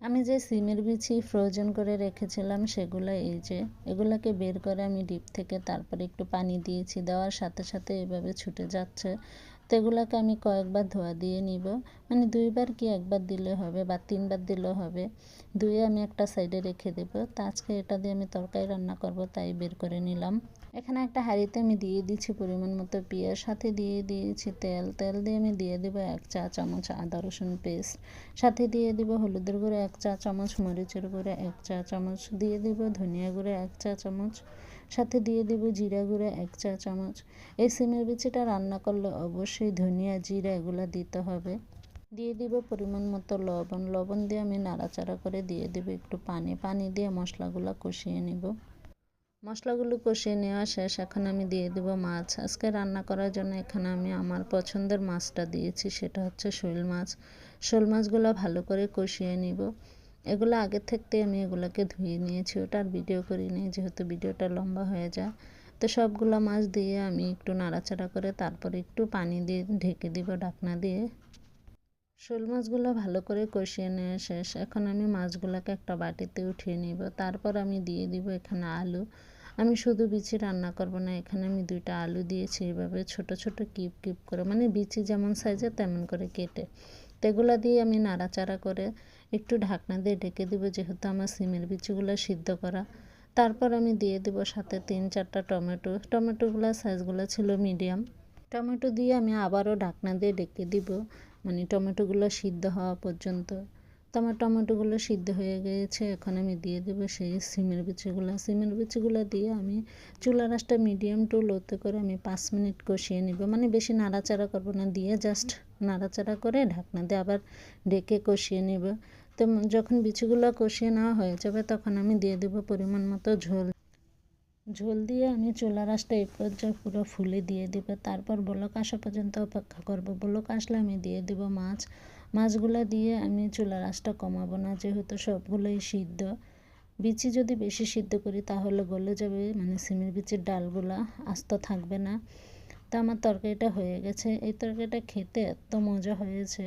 আমি যে সিমের বিচি ফ্রোজেন করে রেখেছিলাম সেগুলো এই যে এগুলাকে বের করে আমি ডিপ থেকে তারপরে একটু পানি দিয়েছি, দেওয়ার সাথে সাথে এভাবে ছুটে যাচ্ছে। তো এগুলাকে আমি কয়েকবার ধোয়া দিয়ে নিব, মানে 2বার কি 1বার দিলে হবে বা 3বার দিলেও হবে। ধুয়ে আমি একটা সাইডে রেখে দেব। তো আজকে এটা দিয়ে আমি তরকারি রান্না করব, তাই বের করে নিলাম। এখানে একটা হাঁড়িতে আমি দিয়ে দিচ্ছি পরিমাণ মতো পেঁয়াজ, সাথে দিয়ে দিয়েছি তেল। তেল দিয়ে আমি দিয়ে দেব 1 চা চামচ আদা রসুন পেস্ট, সাথে দিয়ে দিব হলুদের গুঁড়ো 1 চা চামচ, মরিচের গুঁড়ো 1 চা চামচ, দিয়ে দিব ধনিয়া গুঁড়ো 1 চা চামচ, সাথে দিয়ে দিব জিরা গুঁড়ো 1 চা চামচ। এই সিমের বিচিটা রান্না করলে অবশ্যই ধনিয়া জিরা এগুলো দিতে হবে। দিয়ে দিব পরিমাণ মতো লবণ। লবণ দিয়ে আমি নাড়াচাড়া করে দিয়ে দিব একটু পানি। পানি দিয়ে মশলাগুলো কষিয়ে নিব। মশলাগুলো কষিয়ে নেওয়া শেষ। এখন আমি দিয়ে দেব মাছ। আজকে রান্না করার জন্য এখানে আমি আমার পছন্দের মাছটা দিয়েছি, সেটা হচ্ছে শোল মাছ। শোল মাছগুলো ভালো করে কষিয়ে নিব। এগুলো আগে থাকতে আমি এগুলোকে ধুয়ে নিয়েছি, ওটার ভিডিও করিনি যেহেতু ভিডিওটা লম্বা হয়ে যায়। তো সবগুলো মাছ দিয়ে আমি একটু নাড়াচাড়া করে তারপরে একটু পানি দিয়ে ঢেকে দিব ঢাকনা দিয়ে। শোল মাছগুলো ভালো করে কষিয়ে নেওয়া শেষ। এখন আমি মাছগুলোকে একটা বাটিতে উঠিয়ে নিব। তারপর আমি দিয়ে দিব এখানে আলু। আমি শুধু বিচি রান্না করব না, এখানে আমি 2টা আলু দিয়েছি এভাবে ছোট ছোট কিপ কিপ করে, মানে বিচি যেমন সাইজের তেমন করে কেটে। তো এগুলো দিয়ে আমি নাড়াচাড়া করে একটু ঢাকনা দিয়ে ঢেকে দিব, যেহেতু আমার সিমের বিচিগুলো সিদ্ধ করা। তারপর আমি দিয়ে দেব সাথে 3-4টা টমেটো। টমেটোগুলোর সাইজগুলো ছিল মিডিয়াম। টমেটো দিয়ে আমি আবারও ঢাকনা দিয়ে ঢেকে দিব, মানে টমেটোগুলো সিদ্ধ হওয়া পর্যন্ত। তো আমার টমেটোগুলো সিদ্ধ হয়ে গিয়েছে। এখন আমি দিয়ে দেবো সেই সিমের বিচিগুলো। সিমের বিচিগুলো দিয়ে আমি চুলার আঁচটা মিডিয়াম টু লোতে করে আমি 5 মিনিট কষিয়ে নিব, মানে বেশি নাড়াচাড়া করব না, দিয়ে জাস্ট নাড়াচাড়া করে ঢাকনা দিয়ে আবার ঢেকে কষিয়ে নিব। তো যখন বিচিগুলো কষিয়ে নেওয়া হয়ে যাবে তখন আমি দিয়ে দেবো পরিমাণ মতো ঝোল। ঝোল দিয়ে আমি চুলার আঁচটা এই পর্যায়ে পুরো ফুলে দিয়ে দিব। তারপর বলক আসা পর্যন্ত অপেক্ষা করব। বলক আসলে আমি দিয়ে দিব মাছ। মাছগুলো দিয়ে আমি চুলার আঁচটা কমাবো না, যেহেতু সবগুলোই সিদ্ধ। বিচি যদি বেশি সিদ্ধ করি তাহলে গলে যাবে, মানে সিমের বিচির ডালগুলা আস্ত থাকবে না। তো আমার তরকারিটা হয়ে গেছে। এই তরকারিটা খেতে এত মজা হয়েছে,